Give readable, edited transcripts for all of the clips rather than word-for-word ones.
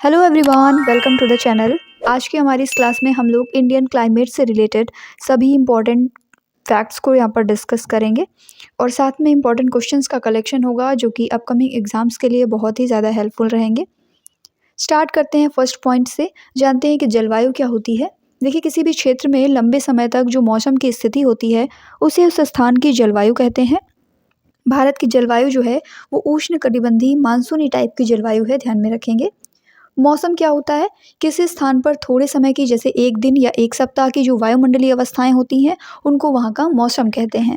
Hello everyone, welcome to the channel. आज की हमारी इस क्लास में हम लोग इंडियन क्लाइमेट से रिलेटेड सभी इम्पॉर्टेंट फैक्ट्स को यहाँ पर डिस्कस करेंगे और साथ में इम्पॉर्टेंट क्वेश्चंस का कलेक्शन होगा जो कि अपकमिंग एग्जाम्स के लिए बहुत ही ज़्यादा हेल्पफुल रहेंगे। स्टार्ट करते हैं फर्स्ट पॉइंट से। जानते हैं कि जलवायु क्या होती है। देखिए, किसी भी क्षेत्र में लंबे समय तक जो मौसम की स्थिति होती है उसे उस स्थान की जलवायु कहते हैं। भारत की जलवायु जो है वो उष्णकटिबंधीय मानसूनी टाइप की जलवायु है, ध्यान में रखेंगे। मौसम क्या होता है? किसी स्थान पर थोड़े समय की, जैसे एक दिन या एक सप्ताह की जो वायुमंडलीय अवस्थाएं होती हैं उनको वहाँ का मौसम कहते हैं।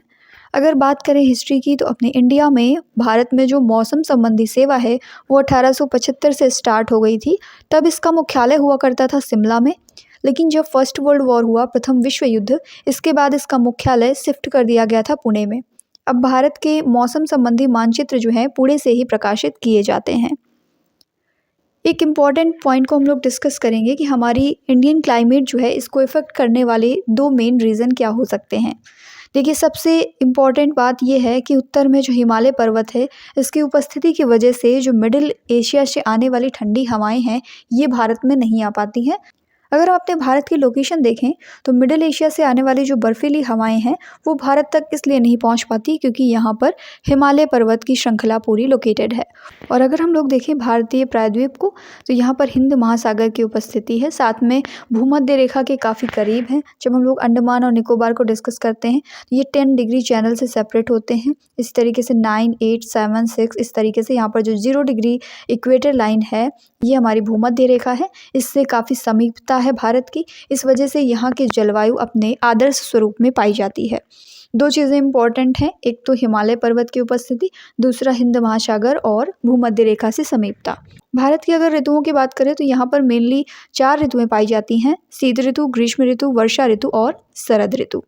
अगर बात करें हिस्ट्री की, तो अपने इंडिया में भारत में जो मौसम संबंधी सेवा है वो 1875 से स्टार्ट हो गई थी। तब इसका मुख्यालय हुआ करता था शिमला में। लेकिन जब फर्स्ट वर्ल्ड वॉर हुआ, प्रथम विश्व युद्ध, इसके बाद इसका मुख्यालय शिफ्ट कर दिया गया था पुणे में। अब भारत के मौसम संबंधी मानचित्र जो हैं पुणे से ही प्रकाशित किए जाते हैं। एक इम्पॉर्टेंट पॉइंट को हम लोग डिस्कस करेंगे कि हमारी इंडियन क्लाइमेट जो है इसको इफ़ेक्ट करने वाले दो मेन रीज़न क्या हो सकते हैं। देखिए, सबसे इम्पॉर्टेंट बात यह है कि उत्तर में जो हिमालय पर्वत है इसकी उपस्थिति की वजह से जो मिडिल एशिया से आने वाली ठंडी हवाएं हैं ये भारत में नहीं आ पाती हैं। अगर हम अपने भारत की लोकेशन देखें तो मिडिल एशिया से आने वाली जो बर्फीली हवाएं हैं वो भारत तक इसलिए नहीं पहुंच पाती क्योंकि यहाँ पर हिमालय पर्वत की श्रृंखला पूरी लोकेटेड है। और अगर हम लोग देखें भारतीय प्रायद्वीप को, तो यहाँ पर हिंद महासागर की उपस्थिति है, साथ में भूमध्य रेखा के काफ़ी करीब हैं। जब हम लोग अंडमान और निकोबार को डिस्कस करते हैं तो ये 10 डिग्री चैनल से सेपरेट होते हैं। इस तरीके से 9, 8, 7, 6 इस तरीके से यहाँ पर जो 0 डिग्री इक्वेटर लाइन है ये हमारी भूमध्य रेखा है, इससे काफ़ी समीपता है भारत की। इस वजह से यहाँ की जलवायु अपने आदर्श स्वरूप में पाई जाती है। दो चीज़ें इंपॉर्टेंट हैं, एक तो हिमालय पर्वत की उपस्थिति, दूसरा हिंद महासागर और भूमध्य रेखा से समीपता। भारत की अगर ऋतुओं की बात करें तो यहाँ पर मेनली 4 ऋतुएं पाई जाती हैं: शीत ऋतु, ग्रीष्म ऋतु, वर्षा ऋतु और शरद ऋतु।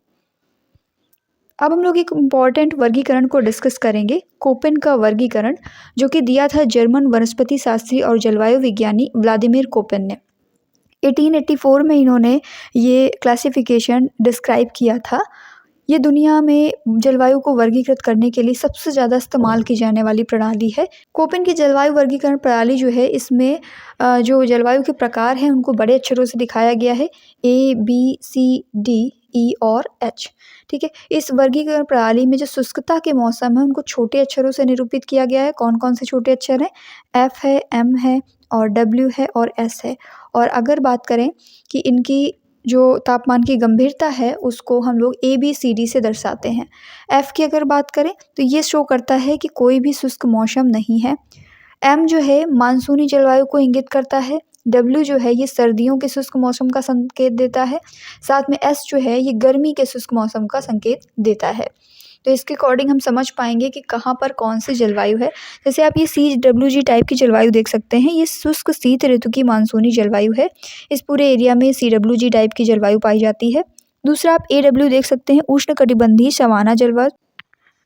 अब हम लोग एक इम्पॉर्टेंट वर्गीकरण को डिस्कस करेंगे, कोपेन का वर्गीकरण, जो कि दिया था जर्मन वनस्पति शास्त्री और जलवायु विज्ञानी व्लादिमीर कोपेन ने। 1884 में इन्होंने ये क्लासिफिकेशन डिस्क्राइब किया था। ये दुनिया में जलवायु को वर्गीकृत करने के लिए सबसे ज़्यादा इस्तेमाल की जाने वाली प्रणाली है। कोपेन की जलवायु वर्गीकरण प्रणाली जो है इसमें जो जलवायु के प्रकार हैं उनको बड़े अक्षरों से दिखाया गया है: ABCDE और H। ठीक है, इस वर्गीकरण प्रणाली में जो शुष्कता के मौसम है उनको छोटे अक्षरों से निरूपित किया गया है। कौन कौन से छोटे अक्षर हैं? F है, M है और W है और S है। और अगर बात करें कि इनकी जो तापमान की गंभीरता है उसको हम लोग ABCD से दर्शाते हैं। F की अगर बात करें तो ये शो करता है कि कोई भी शुष्क मौसम नहीं है। M जो है मानसूनी जलवायु को इंगित करता है। W जो है ये सर्दियों के शुष्क मौसम का संकेत देता है। साथ में S जो है ये गर्मी के शुष्क मौसम का संकेत देता है। तो इसके अकॉर्डिंग हम समझ पाएंगे कि कहाँ पर कौन सी जलवायु है। जैसे आप ये CWG टाइप की जलवायु देख सकते हैं, ये शुष्क शीत ऋतु की मानसूनी जलवायु है। इस पूरे एरिया में CWG टाइप की जलवायु पाई जाती है। दूसरा आप AW देख सकते हैं, उष्णकटिबंधीय सवाना जलवायु।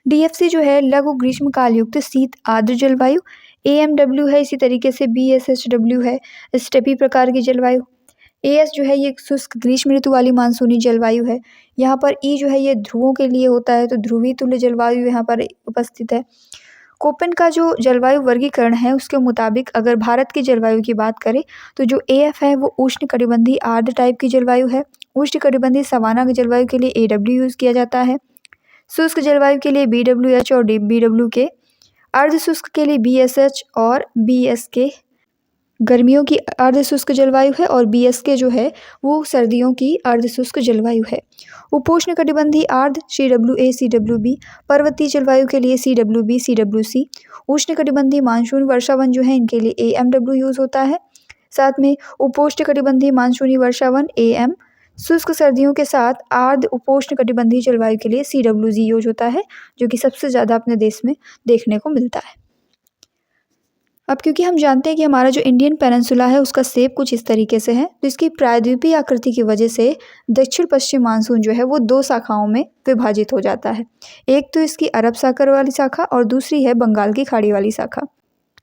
DFC जो है लघु ग्रीष्मकाल युक्त शीत आर्द्र जलवायु। AMW है इसी तरीके से, BSHW है स्टेपी प्रकार की जलवायु। AS जो है ये शुष्क ग्रीष्म ऋतु वाली मानसूनी जलवायु है। यहाँ पर E जो है ये ध्रुवों के लिए होता है, तो ध्रुवीय तुल्य जलवायु यहाँ पर उपस्थित है। कोपेन का जो जलवायु वर्गीकरण है उसके मुताबिक अगर भारत की जलवायु की बात करें तो जो AF है वो उष्णकटिबंधीय आर्द्र टाइप की जलवायु है। उष्णकटिबंधीय सवाना की जलवायु के लिए AW यूज़ किया जाता है। शुष्क जलवायु के लिए BWH और BWK। अर्ध शुष्क के लिए BSH और BSK। गर्मियों की अर्ध शुष्क जलवायु है और BSK जो है वो सर्दियों की अर्ध शुष्क जलवायु है। उपोष्णकटिबंधीय आर्द्र CWA CWB। पर्वतीय जलवायु के लिए CWB CWC। उष्णकटिबंधीय मानसून वर्षावन जो है इनके लिए AMW यूज़ होता है। साथ में उपोष्णकटिबंधीय मानसूनी वर्षावन AM। शुष्क सर्दियों के साथ आर्द्र उपोष्णकटिबंधीय जलवायु के लिए CWG यूज होता है, जो कि सबसे ज़्यादा अपने देश में देखने को मिलता है। अब क्योंकि हम जानते हैं कि हमारा जो इंडियन पेनिनसुला है उसका शेप कुछ इस तरीके से है, तो इसकी प्रायद्वीपीय आकृति की वजह से दक्षिण पश्चिम मानसून जो है वो 2 शाखाओं में विभाजित हो जाता है। एक तो इसकी अरब सागर वाली शाखा और दूसरी है बंगाल की खाड़ी वाली शाखा।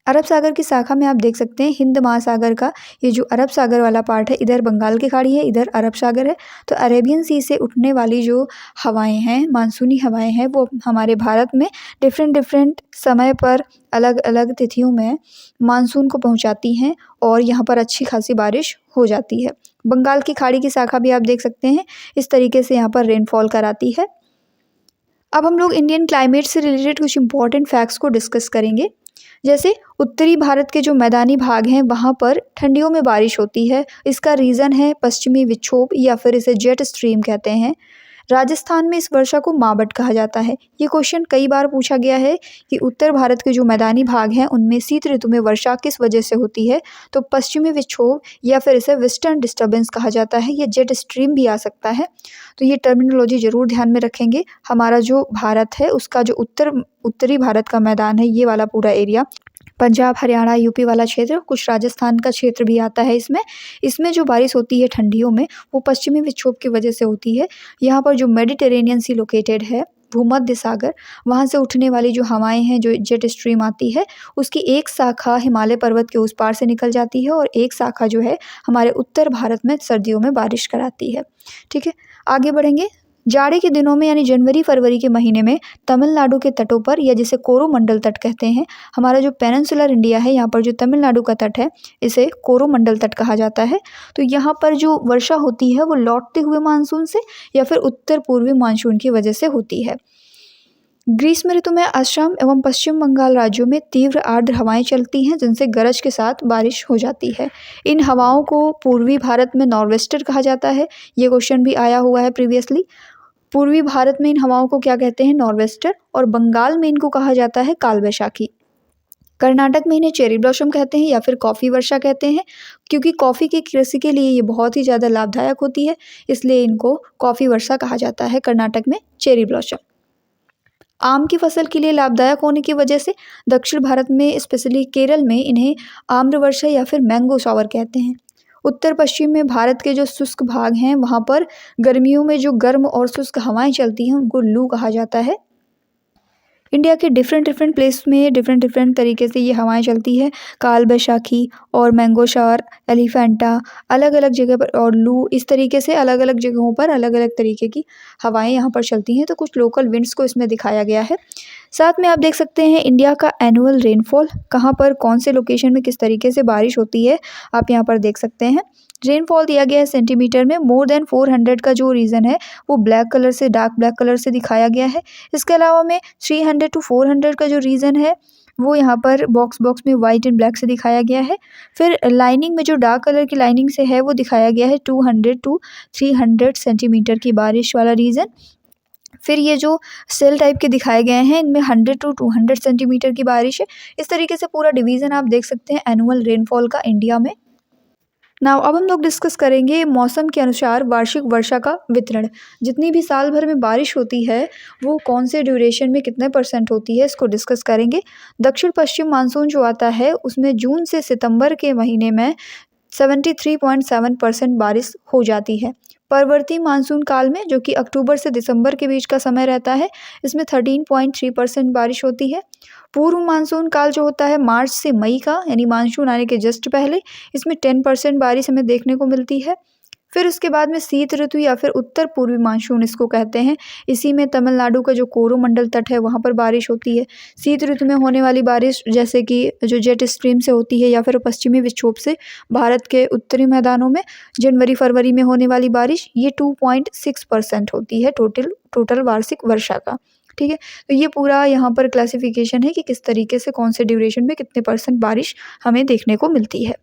अरब सागर की शाखा में आप देख सकते हैं हिंद महासागर का ये जो अरब सागर वाला पार्ट है, इधर बंगाल की खाड़ी है, इधर अरब सागर है। तो अरेबियन सी से उठने वाली जो हवाएं हैं, मानसूनी हवाएं हैं, वो हमारे भारत में डिफरेंट समय पर अलग अलग तिथियों में मानसून को पहुंचाती हैं और यहाँ पर अच्छी खासी बारिश हो जाती है। बंगाल की खाड़ी की शाखा भी आप देख सकते हैं, इस तरीके से यहाँ पर रेनफॉल कराती है। अब हम लोग इंडियन क्लाइमेट से रिलेटेड कुछ इंपॉर्टेंट फैक्ट्स को डिस्कस करेंगे। जैसे उत्तरी भारत के जो मैदानी भाग हैं वहाँ पर ठंडियों में बारिश होती है। इसका रीज़न है पश्चिमी विक्षोभ या फिर इसे जेट स्ट्रीम कहते हैं। राजस्थान में इस वर्षा को मावट कहा जाता है। ये क्वेश्चन कई बार पूछा गया है कि उत्तर भारत के जो मैदानी भाग हैं उनमें शीत ऋतु में वर्षा किस वजह से होती है। तो पश्चिमी विक्षोभ या फिर इसे वेस्टर्न डिस्टर्बेंस कहा जाता है, या जेट स्ट्रीम भी आ सकता है। तो ये टर्मिनोलॉजी ज़रूर ध्यान में रखेंगे। हमारा जो भारत है उसका जो उत्तरी भारत का मैदान है, ये वाला पूरा एरिया, पंजाब हरियाणा यूपी वाला क्षेत्र, कुछ राजस्थान का क्षेत्र भी आता है इसमें जो बारिश होती है ठंडियों में वो पश्चिमी विक्षोभ की वजह से होती है। यहाँ पर जो मेडिटेरेनियन सी लोकेटेड है, भूमध्य सागर, वहाँ से उठने वाली जो हवाएं हैं, जो जेट स्ट्रीम आती है, उसकी एक शाखा हिमालय पर्वत के उस पार से निकल जाती है और एक शाखा जो है हमारे उत्तर भारत में सर्दियों में बारिश कराती है। ठीक है, आगे बढ़ेंगे। जाड़े के दिनों में यानी जनवरी फरवरी के महीने में तमिलनाडु के तटों पर, या जिसे कोरोमंडल तट कहते हैं, हमारा जो पेनिनसुलर इंडिया है, यहाँ पर जो तमिलनाडु का तट है इसे कोरोमंडल तट कहा जाता है। तो यहाँ पर जो वर्षा होती है वो लौटते हुए मानसून से या फिर उत्तर पूर्वी मानसून की वजह से होती है। ग्रीष्म ऋतु में असम एवं पश्चिम बंगाल राज्यों में तीव्र आर्द्र हवाएं चलती हैं जिनसे गरज के साथ बारिश हो जाती है। इन हवाओं को पूर्वी भारत में नॉर्वेस्टर कहा जाता है। ये क्वेश्चन भी आया हुआ है प्रीवियसली। पूर्वी भारत में इन हवाओं को क्या कहते हैं? नॉर्वेस्टर। और बंगाल में इनको कहा जाता है कालवैशाखी। कर्नाटक में इन्हें चेरी ब्लॉसम कहते हैं या फिर कॉफ़ी वर्षा कहते हैं, क्योंकि कॉफ़ी की कृषि के लिए ये बहुत ही ज़्यादा लाभदायक होती है, इसलिए इनको कॉफ़ी वर्षा कहा जाता है कर्नाटक में चेरी ब्लॉसम। आम की फसल के लिए लाभदायक होने की वजह से दक्षिण भारत में स्पेशली केरल में इन्हें आम्र वर्षा या फिर मैंगो शॉवर कहते हैं। उत्तर पश्चिम में भारत के जो शुष्क भाग हैं वहाँ पर गर्मियों में जो गर्म और शुष्क हवाएं चलती हैं उनको लू कहा जाता है। इंडिया के डिफरेंट प्लेस में डिफरेंट तरीके से ये हवाएं चलती है। काल बैशाखी और मैंगो शावर, एलिफेंटा, अलग अलग जगह पर, और लू, इस तरीके से अलग अलग जगहों पर अलग अलग तरीके की हवाएं यहाँ पर चलती हैं। तो कुछ लोकल विंड्स को इसमें दिखाया गया है। साथ में आप देख सकते हैं इंडिया का एनुअल रेनफॉल, कहाँ पर कौन से लोकेशन में किस तरीके से बारिश होती है, आप यहाँ पर देख सकते हैं। रेनफॉल दिया गया है सेंटीमीटर में। मोर देन 400 का जो रीज़न है वो ब्लैक कलर से, डार्क ब्लैक कलर से दिखाया गया है। इसके अलावा में 300 to 400 का जो रीज़न है वो यहाँ पर बॉक्स में वाइट एंड ब्लैक से दिखाया गया है। फिर लाइनिंग में जो डार्क कलर की लाइनिंग से है वो दिखाया गया है 200 to 300 सेंटीमीटर की बारिश वाला रीज़न। फिर ये जो सेल टाइप के दिखाए गए हैं इनमें 100 to 200 सेंटीमीटर की बारिश है। इस तरीके से पूरा डिवीज़न आप देख सकते हैं एनुअल रेनफॉल का इंडिया में। नाउ अब हम लोग डिस्कस करेंगे मौसम के अनुसार वार्षिक वर्षा का वितरण। जितनी भी साल भर में बारिश होती है वो कौन से ड्यूरेशन में कितने % होती है, इसको डिस्कस करेंगे। दक्षिण पश्चिम मानसून जो आता है उसमें जून से सितंबर के महीने में 73.7% बारिश हो जाती है। परवर्ती मानसून काल में, जो कि अक्टूबर से दिसंबर के बीच का समय रहता है, इसमें 13.3% बारिश होती है। पूर्व मानसून काल जो होता है मार्च से मई का, यानी मानसून आने के जस्ट पहले, इसमें 10% बारिश हमें देखने को मिलती है। फिर उसके बाद में शीत ऋतु या फिर उत्तर पूर्वी मानसून इसको कहते हैं। इसी में तमिलनाडु का जो कोरोमंडल तट है वहाँ पर बारिश होती है। शीत ऋतु में होने वाली बारिश जैसे कि जो जेट स्ट्रीम से होती है या फिर पश्चिमी विक्षोभ से भारत के उत्तरी मैदानों में जनवरी फरवरी में होने वाली बारिश, ये 2.6% होती है टोटल वार्षिक वर्षा का। ठीक है, तो ये पूरा यहाँ पर क्लासिफिकेशन है कि किस तरीके से कौन से ड्यूरेशन में कितने % बारिश हमें देखने को मिलती है।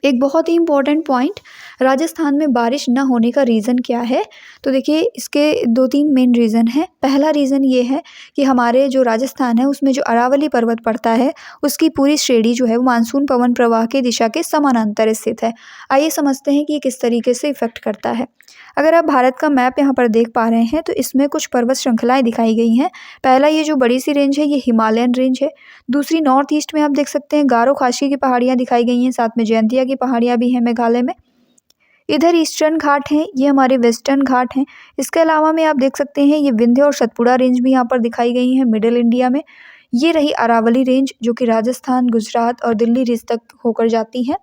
एक बहुत ही इम्पॉर्टेंट पॉइंट, राजस्थान में बारिश न होने का रीज़न क्या है? तो देखिए इसके 2-3 मेन रीज़न हैं। पहला रीज़न ये है कि हमारे जो राजस्थान है उसमें जो अरावली पर्वत पड़ता है उसकी पूरी श्रेणी जो है वो मानसून पवन प्रवाह की दिशा के समानांतर स्थित है। आइए समझते हैं कि ये किस तरीके से इफेक्ट करता है। अगर आप भारत का मैप यहाँ पर देख पा रहे हैं तो इसमें कुछ पर्वत श्रृंखलाएं दिखाई गई हैं। पहला ये जो बड़ी सी रेंज है ये हिमालयन रेंज है। दूसरी नॉर्थ ईस्ट में आप देख सकते हैं गारो खासी की पहाड़ियाँ दिखाई गई हैं, साथ में जयंतिया की पहाड़ियाँ भी हैं मेघालय में। इधर ईस्टर्न घाट हैं, ये हमारे वेस्टर्न घाट हैं। इसके अलावा में आप देख सकते हैं ये विंध्य और सतपुड़ा रेंज भी यहाँ पर दिखाई गई हैं मिडिल इंडिया में। ये रही अरावली रेंज जो कि राजस्थान, गुजरात और दिल्ली रेंज तक होकर जाती है।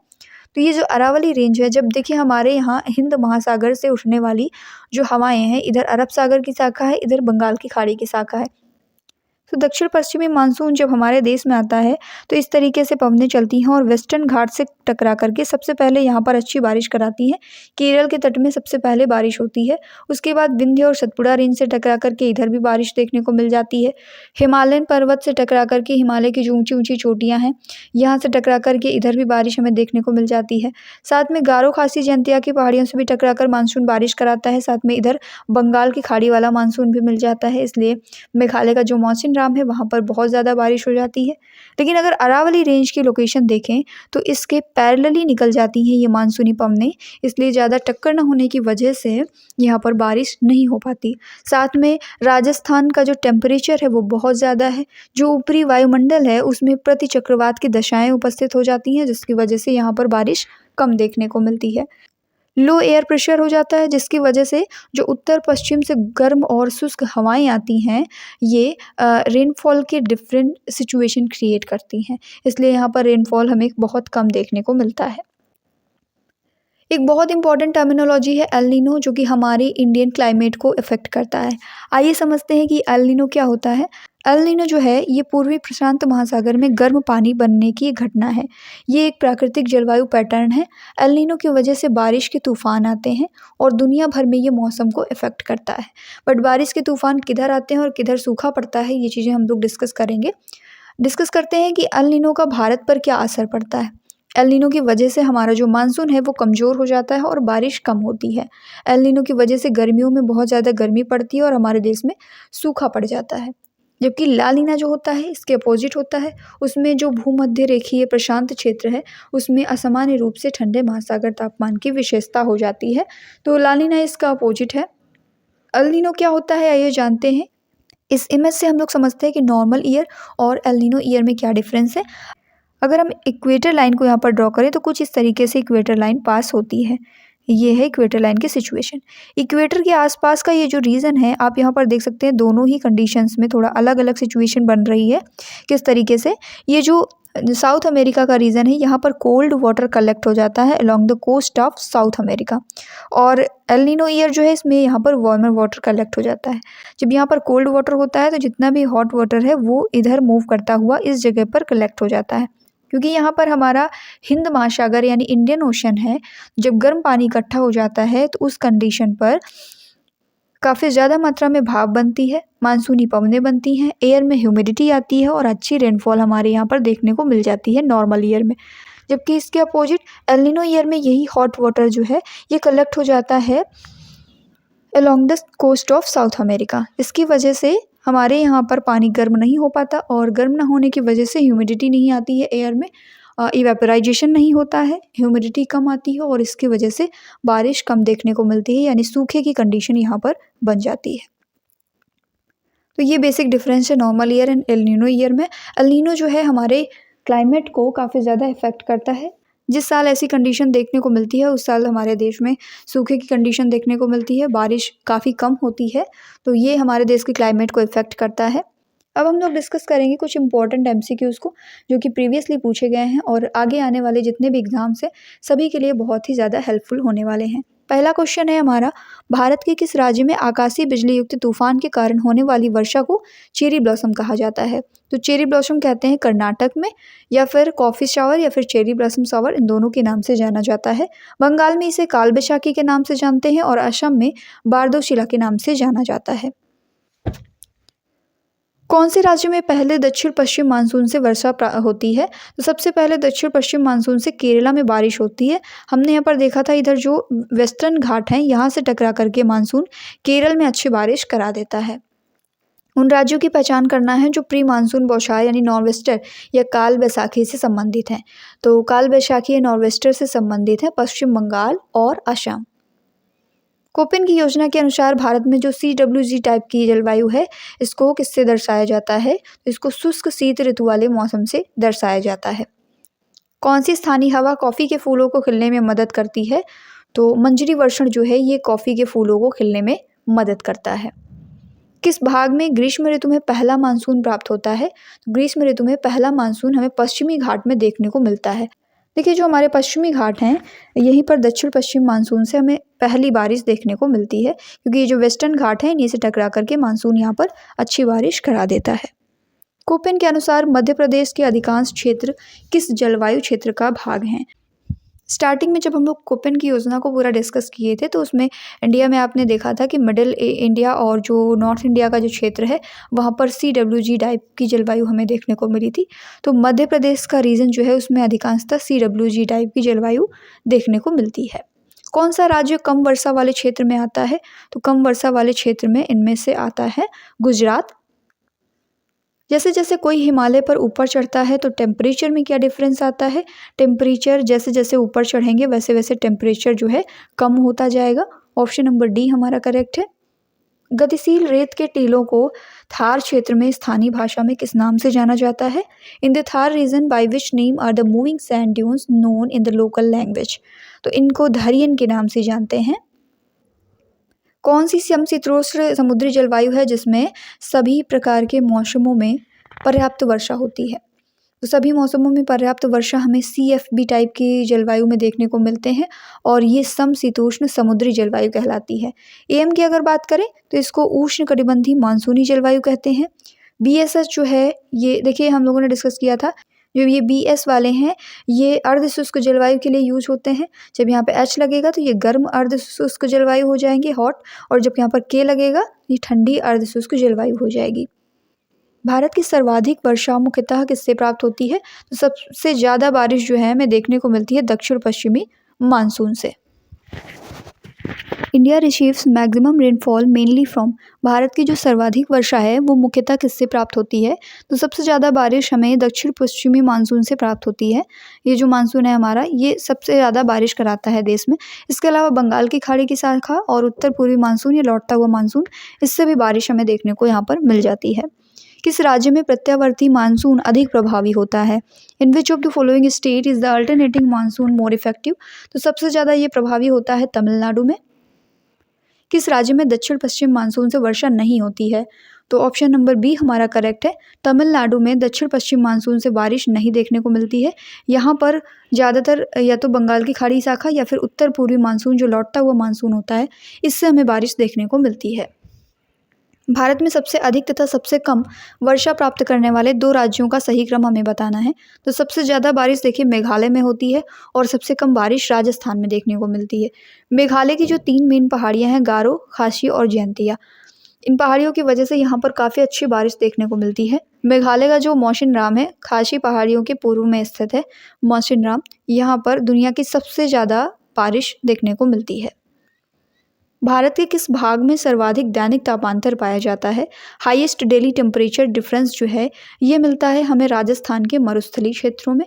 तो ये जो अरावली रेंज है, जब देखिए हमारे यहाँ हिंद महासागर से उठने वाली जो हवाएं हैं, इधर अरब सागर की शाखा है, इधर बंगाल की खाड़ी की शाखा है। तो दक्षिण पश्चिमी मानसून जब हमारे देश में आता है तो इस तरीके से पवनें चलती हैं और वेस्टर्न घाट से टकरा करके सबसे पहले यहाँ पर अच्छी बारिश कराती है। केरल के तट में सबसे पहले बारिश होती है, उसके बाद विंध्य और सतपुड़ा रेंज से टकरा करके इधर भी बारिश देखने को मिल जाती है। हिमालयन पर्वत से टकरा करके हिमालय की जो ऊंची ऊंची चोटियाँ हैं, यहाँ से टकरा करके इधर भी बारिश हमें देखने को मिल जाती है। साथ में गारो खासी जयंतिया की पहाड़ियों से भी टकरा कर मानसून बारिश कराता है। साथ में इधर बंगाल की खाड़ी वाला मानसून भी मिल जाता है, इसलिए मेघालय का जो मौसिन राम है वहाँ पर बहुत ज़्यादा बारिश हो जाती है। लेकिन अगर अरावली रेंज की लोकेशन देखें तो इसके पैरेलली निकल जाती हैं ये मानसूनी पवनें, इसलिए ज़्यादा टक्कर न होने की वजह से यहाँ पर बारिश नहीं हो पाती। साथ में राजस्थान का जो टेम्परेचर है वो बहुत ज़्यादा है, जो ऊपरी वायुमंडल है उसमें प्रति चक्रवात की दशाएं उपस्थित हो जाती हैं, जिसकी वजह से यहाँ पर बारिश कम देखने को मिलती है। लो एयर प्रेशर हो जाता है, जिसकी वजह से जो उत्तर पश्चिम से गर्म और शुष्क हवाएं आती हैं, ये रेनफॉल के डिफरेंट सिचुएशन क्रिएट करती हैं, इसलिए यहाँ पर रेनफॉल हमें बहुत कम देखने को मिलता है। एक बहुत इंपॉर्टेंट टर्मिनोलॉजी है एल नीनो, जो कि हमारे इंडियन क्लाइमेट को इफेक्ट करता है। आइए समझते हैं कि एल नीनो क्या होता है। एल नीनो जो है ये पूर्वी प्रशांत महासागर में गर्म पानी बनने की घटना है। ये एक प्राकृतिक जलवायु पैटर्न है। एल नीनो की वजह से बारिश के तूफान आते हैं और दुनिया भर में ये मौसम को इफेक्ट करता है। बट बारिश के तूफान किधर आते हैं और किधर सूखा पड़ता है, ये चीज़ें हम लोग डिस्कस करते हैं कि एल नीनो का भारत पर क्या असर पड़ता है। एल नीनो की वजह से हमारा जो मानसून है वो कमज़ोर हो जाता है और बारिश कम होती है। एल नीनो की वजह से गर्मियों में बहुत ज़्यादा गर्मी पड़ती है और हमारे देश में सूखा पड़ जाता है। जबकि ला नीना जो होता है इसके अपोजिट होता है, उसमें जो भूमध्य रेखीय प्रशांत क्षेत्र है उसमें असामान्य रूप से ठंडे महासागर तापमान की विशेषता हो जाती है। तो ला नीना इसका अपोजिट है। एल नीनो क्या होता है आइए जानते हैं। इस इमेज से हम लोग समझते हैं कि नॉर्मल ईयर और एल नीनो ईयर में क्या डिफरेंस है। अगर हम इक्वेटर लाइन को यहाँ पर ड्रॉ करें तो कुछ इस तरीके से इक्वेटर लाइन पास होती है। ये है इक्वेटर लाइन की सिचुएशन। इक्वेटर के आसपास का ये जो रीजन है, आप यहाँ पर देख सकते हैं दोनों ही कंडीशंस में थोड़ा अलग अलग सिचुएशन बन रही है। किस तरीके से, ये जो साउथ अमेरिका का रीजन है यहाँ पर कोल्ड वाटर कलेक्ट हो जाता है along the coast of South America, और एल नीनो ईयर जो है इसमें यहाँ पर वार्मर वाटर कलेक्ट हो जाता है। जब यहाँ पर कोल्ड वाटर होता है तो जितना भी हॉट वाटर है वो इधर मूव करता हुआ इस जगह पर कलेक्ट हो जाता है। क्योंकि यहाँ पर हमारा हिंद महासागर यानी इंडियन ओशन है, जब गर्म पानी इकट्ठा हो जाता है तो उस कंडीशन पर काफ़ी ज़्यादा मात्रा में भाप बनती है, मानसूनी पवनें बनती हैं, एयर में ह्यूमिडिटी आती है और अच्छी रेनफॉल हमारे यहाँ पर देखने को मिल जाती है नॉर्मल ईयर में। जबकि इसके अपोजिट एल नीनो ईयर में यही हॉट वाटर जो है ये कलेक्ट हो जाता है along the coast of South America. इसकी वजह से हमारे यहाँ पर पानी गर्म नहीं हो पाता और गर्म ना होने की वजह से ह्यूमिडिटी नहीं आती है एयर में, इवेपोराइजेशन नहीं होता है, ह्यूमिडिटी कम आती है और इसकी वजह से बारिश कम देखने को मिलती है, यानी सूखे की कंडीशन यहाँ पर बन जाती है। तो ये बेसिक डिफरेंस है normal year and L Nino year में। एल नीनो जो है हमारे क्लाइमेट को काफ़ी ज़्यादा इफेक्ट करता है। जिस साल ऐसी कंडीशन देखने को मिलती है उस साल हमारे देश में सूखे की कंडीशन देखने को मिलती है, बारिश काफ़ी कम होती है। तो ये हमारे देश के क्लाइमेट को इफेक्ट करता है। अब हम लोग डिस्कस करेंगे कुछ इंपॉर्टेंट एमसीक्यूज़ को जो कि प्रीवियसली पूछे गए हैं और आगे आने वाले जितने भी एग्जाम्स हैं सभी के लिए बहुत ही ज़्यादा हेल्पफुल होने वाले हैं। पहला क्वेश्चन है हमारा, भारत के किस राज्य में आकाशीय बिजली युक्त तूफान के कारण होने वाली वर्षा को चेरी ब्लॉसम कहा जाता है। तो चेरी ब्लॉसम कहते हैं कर्नाटक में, या फिर कॉफ़ी शावर या फिर चेरी ब्लॉसम शावर, इन दोनों के नाम से जाना जाता है। बंगाल में इसे काल बैसाखी के नाम से जानते हैं और असम में बारदोशिला के नाम से जाना जाता है। कौन से राज्य में पहले दक्षिण पश्चिम मानसून से वर्षा होती है। तो सबसे पहले दक्षिण पश्चिम मानसून से केरला में बारिश होती है। हमने यहाँ पर देखा था इधर जो वेस्टर्न घाट हैं यहाँ से टकरा करके मानसून केरल में अच्छी बारिश करा देता है। उन राज्यों की पहचान करना है जो प्री मानसून बौछार यानी नॉर्वेस्टर या काल बैसाखी से संबंधित हैं। तो काल बैसाखी या नॉर्वेस्टर से संबंधित है पश्चिम बंगाल और असम। कोपेन की योजना के अनुसार भारत में जो CWG टाइप की जलवायु है इसको किससे दर्शाया जाता है। तो इसको शुष्क शीत ऋतु वाले मौसम से दर्शाया जाता है। कौन सी स्थानीय हवा कॉफ़ी के फूलों को खिलने में मदद करती है। तो मंजरी वर्षण जो है ये कॉफ़ी के फूलों को खिलने में मदद करता है। किस भाग में ग्रीष्म ऋतु में पहला मानसून प्राप्त होता है? तो ग्रीष्म ऋतु में पहला मानसून हमें पश्चिमी घाट में देखने को मिलता है। देखिए जो हमारे पश्चिमी घाट हैं, यहीं पर दक्षिण पश्चिम मानसून से हमें पहली बारिश देखने को मिलती है, क्योंकि ये जो वेस्टर्न घाट है इन्हीं से टकरा करके मानसून यहाँ पर अच्छी बारिश करा देता है। कोपेन के अनुसार मध्य प्रदेश के अधिकांश क्षेत्र किस जलवायु क्षेत्र का भाग हैं? स्टार्टिंग में जब हम लोग कोपेन की योजना को पूरा डिस्कस किए थे तो उसमें इंडिया में आपने देखा था कि मिडिल इंडिया और जो नॉर्थ इंडिया का जो क्षेत्र है वहाँ पर CWG टाइप की जलवायु हमें देखने को मिली थी। तो मध्य प्रदेश का रीजन जो है उसमें अधिकांशतः CWG टाइप की जलवायु देखने को मिलती है। कौन सा राज्य कम वर्षा वाले क्षेत्र में आता है? तो कम वर्षा वाले क्षेत्र में इनमें से आता है गुजरात। जैसे जैसे कोई हिमालय पर ऊपर चढ़ता है तो टेम्परेचर में क्या डिफरेंस आता है? टेम्परेचर जैसे जैसे ऊपर चढ़ेंगे वैसे वैसे टेम्परेचर जो है कम होता जाएगा। ऑप्शन नंबर डी हमारा करेक्ट है। गतिशील रेत के टीलों को थार क्षेत्र में स्थानीय भाषा में किस नाम से जाना जाता है? In the Thar region by which name are the moving sand dunes known in the local language? तो इनको धरियन के नाम से जानते हैं। कौन सी समशीतोष्ण समुद्री जलवायु है जिसमें सभी प्रकार के मौसमों में पर्याप्त वर्षा होती है? तो सभी मौसमों में पर्याप्त वर्षा हमें CFB टाइप की जलवायु में देखने को मिलते हैं और ये समशीतोष्ण समुद्री जलवायु कहलाती है। AM की अगर बात करें तो इसको उष्णकटिबंधीय मानसूनी जलवायु कहते हैं। BSS जो है ये देखिए हम लोगों ने डिस्कस किया था, जो ये BS वाले हैं ये अर्ध शुष्क जलवायु के लिए यूज होते हैं। जब यहाँ पे H लगेगा तो ये गर्म अर्ध शुष्क जलवायु हो जाएंगे हॉट, और जब यहाँ पर K लगेगा ये ठंडी अर्ध शुष्क जलवायु हो जाएगी। भारत की सर्वाधिक वर्षा मुख्यतः किससे प्राप्त होती है? तो सबसे ज़्यादा बारिश जो है हमें देखने को मिलती है दक्षिण पश्चिमी मानसून से। India receives maximum rainfall mainly from. Bharat की जो सर्वाधिक वर्षा है वो मुख्यतः किससे प्राप्त होती है? तो सबसे ज़्यादा बारिश हमें दक्षिण पश्चिमी मानसून से प्राप्त होती है। ये जो मानसून है हमारा ये सबसे ज़्यादा बारिश कराता है देश में। इसके अलावा बंगाल की खाड़ी की शाखा और उत्तर पूर्वी मानसून या लौटता हुआ मानसून, इससे भी बारिश हमें देखने को यहाँ पर मिल जाती है। किस राज्य में प्रत्यावर्ती मानसून अधिक प्रभावी होता है? In which of the following state is the alternating monsoon more effective? तो सबसे ज़्यादा ये प्रभावी होता है तमिलनाडु में। किस राज्य में दक्षिण पश्चिम मानसून से वर्षा नहीं होती है? तो ऑप्शन नंबर बी हमारा करेक्ट है। तमिलनाडु में दक्षिण पश्चिम मानसून से बारिश नहीं देखने को मिलती है। यहाँ पर ज़्यादातर या तो बंगाल की खाड़ी शाखा या फिर उत्तर पूर्वी मानसून जो लौटता हुआ मानसून होता है, इससे हमें बारिश देखने को मिलती है। भारत में सबसे अधिक तथा सबसे कम वर्षा प्राप्त करने वाले 2 राज्यों का सही क्रम हमें बताना है। तो सबसे ज़्यादा बारिश देखिए मेघालय में होती है और सबसे कम बारिश राजस्थान में देखने को मिलती है। मेघालय की जो 3 मेन पहाड़ियाँ हैं, गारो, खासी और जयंतिया, इन पहाड़ियों की वजह से यहाँ पर काफ़ी अच्छी बारिश देखने को मिलती है। मेघालय का जो मौसिनराम है, खासी पहाड़ियों के पूर्व में स्थित है मौसिनराम, यहाँ पर दुनिया की सबसे ज़्यादा बारिश देखने को मिलती है। भारत के किस भाग में सर्वाधिक दैनिक तापांतर पाया जाता है? हाईएस्ट डेली टेम्परेचर डिफरेंस जो है ये मिलता है हमें राजस्थान के मरुस्थलीय क्षेत्रों में।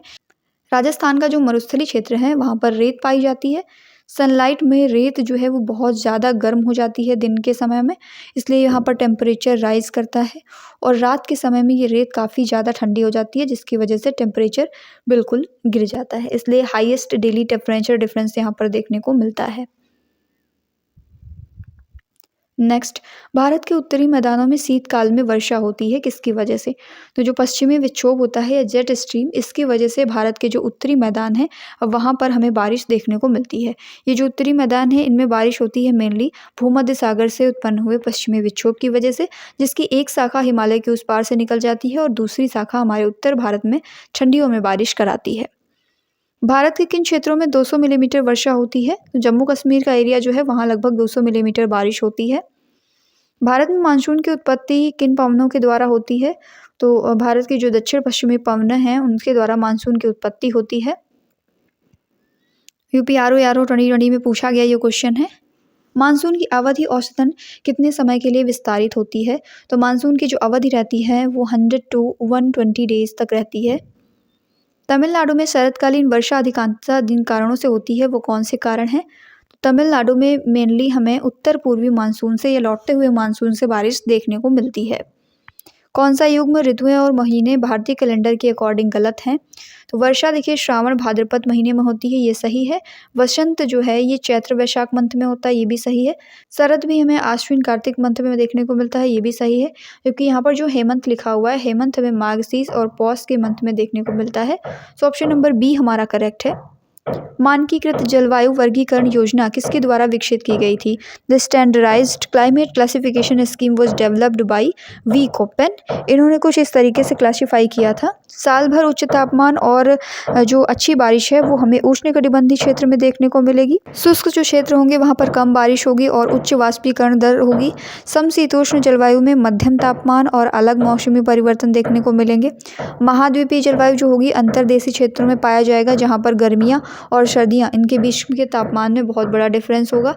राजस्थान का जो मरुस्थलीय क्षेत्र है वहाँ पर रेत पाई जाती है। सनलाइट में रेत जो है वो बहुत ज़्यादा गर्म हो जाती है दिन के समय में, इसलिए यहाँ पर टेम्परेचर राइज करता है, और रात के समय में ये रेत काफ़ी ज़्यादा ठंडी हो जाती है जिसकी वजह से टेम्परेचर बिल्कुल गिर जाता है। इसलिए हाईएस्ट डेली टेम्परेचर डिफरेंस यहाँ पर देखने को मिलता है। नेक्स्ट, भारत के उत्तरी मैदानों में शीतकाल में वर्षा होती है किसकी वजह से? तो जो पश्चिमी विक्षोभ होता है या जेट स्ट्रीम, इसकी वजह से भारत के जो उत्तरी मैदान है वहाँ पर हमें बारिश देखने को मिलती है। ये जो उत्तरी मैदान है इनमें बारिश होती है मेनली भूमध्य सागर से उत्पन्न हुए पश्चिमी विक्षोभ की वजह से, जिसकी एक शाखा हिमालय के उस पार से निकल जाती है और दूसरी शाखा हमारे उत्तर भारत में ठंडियों में बारिश कराती है। भारत के किन क्षेत्रों में 200 मिलीमीटर वर्षा होती है? तो जम्मू कश्मीर का एरिया जो है वहाँ लगभग 200 मिलीमीटर बारिश होती है। भारत में मानसून की उत्पत्ति किन पवनों के द्वारा होती है? तो भारत की जो दक्षिण पश्चिमी पवन हैं उनके द्वारा मानसून की उत्पत्ति होती है। यूपी आर ओ 2020 में पूछा गया ये क्वेश्चन है। मानसून की अवधि औसतन कितने समय के लिए विस्तारित होती है? तो मानसून की जो अवधि रहती है वो 100 to 120 डेज तक रहती है। तमिलनाडु में शरतकालीन वर्षा अधिकांशतः जिन कारणों से होती है वो कौन से कारण हैं? तो तमिलनाडु में मेनली हमें उत्तर पूर्वी मानसून से या लौटते हुए मानसून से बारिश देखने को मिलती है। कौन सा युग्म ऋतुएं और महीने भारतीय कैलेंडर के अकॉर्डिंग गलत हैं? तो वर्षा देखिए श्रावण भाद्रपद महीने में होती है, ये सही है। वसंत जो है ये चैत्र वैशाख मंथ में होता है, ये भी सही है। शरद भी हमें आश्विन कार्तिक मंथ में देखने को मिलता है, ये भी सही है। क्योंकि यहाँ पर जो हेमंत लिखा हुआ है, हेमंत हमें मार्गशीर्ष और पौष के मंथ में देखने को मिलता है। सो ऑप्शन नंबर बी हमारा करेक्ट है। मानकीकृत जलवायु वर्गीकरण योजना किसके द्वारा विकसित की गई थी? The standardised climate classification scheme was developed by V Koppen. इन्होंने कुछ इस तरीके से क्लासिफाई किया था। साल भर उच्च तापमान और जो अच्छी बारिश है वो हमें उष्णकटिबंधीय क्षेत्र में देखने को मिलेगी। शुष्क जो क्षेत्र होंगे वहाँ पर कम बारिश होगी और उच्च वाष्पीकरण दर होगी। समशीतोष्ण जलवायु में मध्यम तापमान और अलग मौसमी परिवर्तन देखने को मिलेंगे। महाद्वीपीय जलवायु जो होगी अंतर्देशीय क्षेत्रों में पाया जाएगा, जहाँ पर गर्मियाँ और सर्दियाँ इनके बीच के तापमान में बहुत बड़ा डिफरेंस होगा।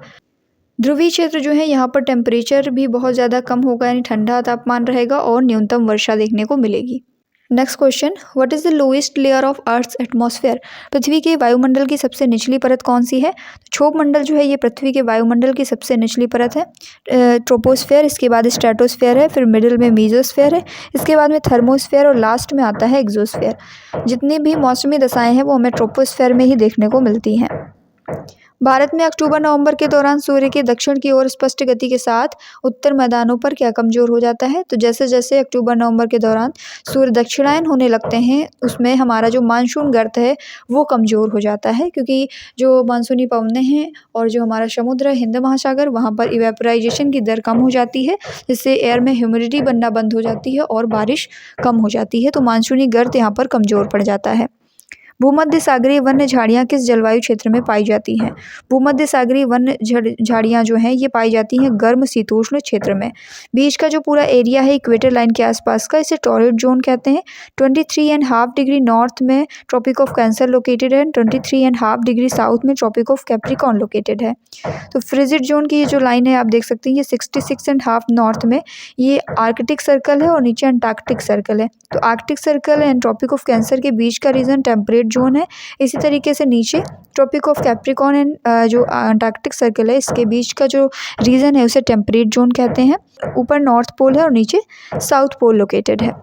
ध्रुवीय क्षेत्र जो है यहाँ पर टेम्परेचर भी बहुत ज़्यादा कम होगा, यानी ठंडा तापमान रहेगा और न्यूनतम वर्षा देखने को मिलेगी। Next question, what is the lowest layer of earth's atmosphere? पृथ्वी के वायुमंडल की सबसे निचली परत कौन सी है? तो क्षोभ मंडल जो है ये पृथ्वी के वायुमंडल की सबसे निचली परत है। ट्रोपोस्फेयर, इसके बाद स्ट्रेटोस्फेयर है, फिर मिडिल में मीजोस्फेयर है, इसके बाद में थर्मोस्फेयर और लास्ट में आता है एक्सोस्फेयर। जितनी भी मौसमी दशाएं हैं वो हमें ट्रोपोस्फेयर में ही देखने को मिलती हैं। भारत में अक्टूबर नवंबर के दौरान सूर्य के दक्षिण की ओर स्पष्ट गति के साथ उत्तर मैदानों पर क्या कमजोर हो जाता है? तो जैसे जैसे अक्टूबर नवंबर के दौरान सूर्य दक्षिणायन होने लगते हैं उसमें हमारा जो मानसून गर्त है वो कमज़ोर हो जाता है, क्योंकि जो मानसूनी पवनें हैं और जो हमारा समुद्र है हिंद महासागर, वहाँ पर इवेपोराइजेशन की दर कम हो जाती है, जिससे एयर में ह्यूमिडिटी बनना बंद हो जाती है और बारिश कम हो जाती है। तो मानसूनी गर्त यहाँ पर कमज़ोर पड़ जाता है। भूमध्य सागरीय वन्य झाड़ियाँ किस जलवायु क्षेत्र में पाई जाती हैं? भूमध्य सागरीय वन्य झाड़ियाँ जो हैं ये पाई जाती हैं गर्म शीतोष्ण क्षेत्र में। बीच का जो पूरा एरिया है इक्वेटर लाइन के आसपास का, इसे टॉररेट जोन कहते हैं। 23.5 डिग्री नॉर्थ में ट्रॉपिक ऑफ कैंसर लोकेटेड है, 23.5 डिग्री साउथ में ट्रॉपिक ऑफ कैप्रिकॉर्न लोकेटेड है। तो फ्रिजिड जोन की ये जो लाइन है आप देख सकते हैं, ये 66.5 नॉर्थ में ये आर्कटिक सर्कल है और नीचे अंटार्कटिक सर्कल है। तो Arctic circle and Tropic of Cancer के बीच का रीजन टेम्परेट जोन है। इसी तरीके से नीचे ट्रॉपिक ऑफ कैप्रिकॉर्न एंड जो अंटार्कटिक सर्कल है इसके बीच का जो रीजन है उसे टेम्परेट जोन कहते हैं। ऊपर नॉर्थ पोल है और नीचे साउथ पोल लोकेटेड है।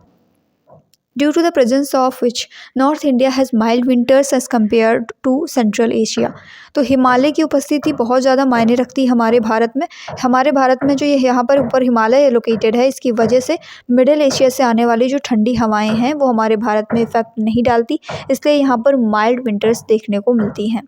Due to the presence of which North India has mild winters as compare to Central Asia. तो हिमालय की उपस्थिति बहुत ज़्यादा मायने रखती है हमारे भारत में। हमारे भारत में जो ये यहाँ पर ऊपर हिमालय लोकेटेड है, इसकी वजह से मिडिल एशिया से आने वाली जो ठंडी हवाएं हैं वो हमारे भारत में इफेक्ट नहीं डालती, इसलिए यहाँ पर माइल्ड विंटर्स देखने को मिलती हैं।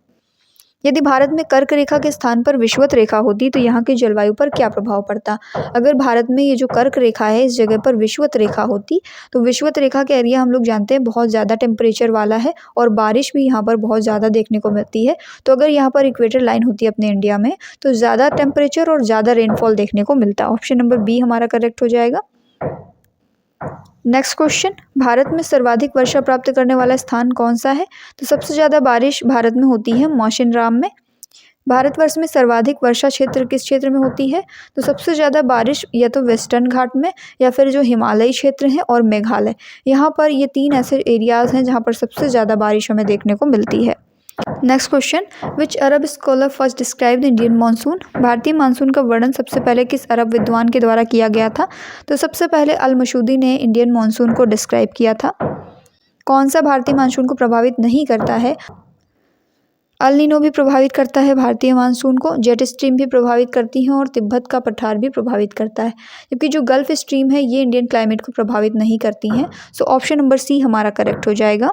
यदि भारत में कर्क रेखा के स्थान पर विषुवत रेखा होती तो यहाँ की जलवायु पर क्या प्रभाव पड़ता? अगर भारत में ये जो कर्क रेखा है इस जगह पर विषुवत रेखा होती तो विषुवत रेखा का एरिया हम लोग जानते हैं बहुत ज़्यादा टेम्परेचर वाला है और बारिश भी यहाँ पर बहुत ज़्यादा देखने को मिलती है। तो अगर यहाँ पर इक्वेटर लाइन होती है अपने इंडिया में तो ज़्यादा टेम्परेचर और ज़्यादा रेनफॉल देखने को मिलता। ऑप्शन नंबर बी हमारा करेक्ट हो जाएगा। नेक्स्ट क्वेश्चन, भारत में सर्वाधिक वर्षा प्राप्त करने वाला स्थान कौन सा है? तो सबसे ज़्यादा बारिश भारत में होती है मौसिनराम में। भारतवर्ष में सर्वाधिक वर्षा क्षेत्र किस क्षेत्र में होती है? तो सबसे ज़्यादा बारिश या तो वेस्टर्न घाट में या फिर जो हिमालयी क्षेत्र हैं और मेघालय, यहाँ पर ये 3 ऐसे एरियाज़ हैं जहाँ पर सबसे ज़्यादा बारिश हमें देखने को मिलती है। Next question, which Arab scholar first describe Indian monsoon? भारतीय मानसून का वर्णन सबसे पहले किस अरब विद्वान के द्वारा किया गया था? तो सबसे पहले अल मसूदी ने इंडियन मानसून को डिस्क्राइब किया था। कौन सा भारतीय मानसून को प्रभावित नहीं करता है? अल नीनो भी प्रभावित करता है भारतीय मानसून को, जेट स्ट्रीम भी प्रभावित करती हैं और तिब्बत का पठार भी प्रभावित करता है, जबकि जो गल्फ स्ट्रीम है ये इंडियन क्लाइमेट को प्रभावित नहीं करती हैं। सो ऑप्शन नंबर सी हमारा करेक्ट हो जाएगा।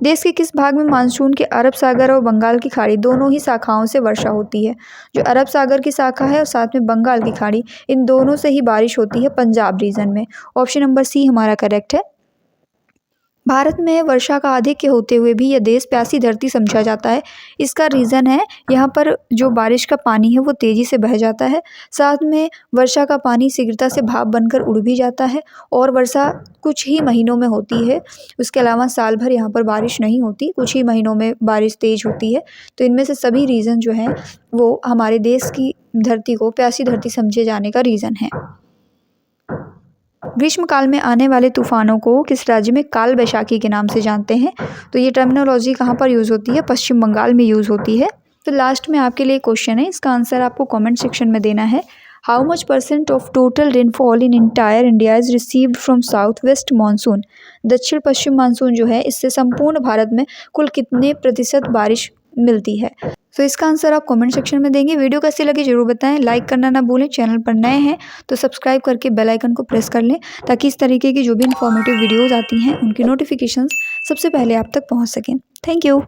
देश के किस भाग में मानसून के अरब सागर और बंगाल की खाड़ी दोनों ही शाखाओं से वर्षा होती है? जो अरब सागर की शाखा है और साथ में बंगाल की खाड़ी, इन दोनों से ही बारिश होती है पंजाब रीजन में। ऑप्शन नंबर सी हमारा करेक्ट है। भारत में वर्षा का आधिक्य होते हुए भी यह देश प्यासी धरती समझा जाता है। इसका रीज़न है यहाँ पर जो बारिश का पानी है वो तेज़ी से बह जाता है, साथ में वर्षा का पानी शीघ्रता से भाप बनकर उड़ भी जाता है और वर्षा कुछ ही महीनों में होती है। उसके अलावा साल भर यहाँ पर बारिश नहीं होती, कुछ ही महीनों में बारिश तेज़ होती है। तो इनमें से सभी रीज़न जो हैं वो हमारे देश की धरती को प्यासी धरती समझे जाने का रीज़न है। ग्रीष्म काल में आने वाले तूफानों को किस राज्य में काल वैशाखी के नाम से जानते हैं? तो ये टर्मिनोलॉजी कहाँ पर यूज़ होती है? पश्चिम बंगाल में यूज़ होती है। तो लास्ट में आपके लिए क्वेश्चन है, इसका आंसर आपको कमेंट सेक्शन में देना है। How much % of total rainfall in entire India is received from south west monsoon. दक्षिण पश्चिम मानसून जो है इससे संपूर्ण भारत में कुल कितने प्रतिशत बारिश मिलती है। तो इसका आंसर आप कमेंट सेक्शन में देंगे। वीडियो कैसी लगी जरूर बताएं, लाइक करना ना भूलें, चैनल पर नए हैं तो सब्सक्राइब करके बेल आइकन को प्रेस कर लें ताकि इस तरीके की जो भी इंफॉर्मेटिव वीडियोस आती हैं उनकी नोटिफिकेशंस सबसे पहले आप तक पहुंच सकें। Thank you.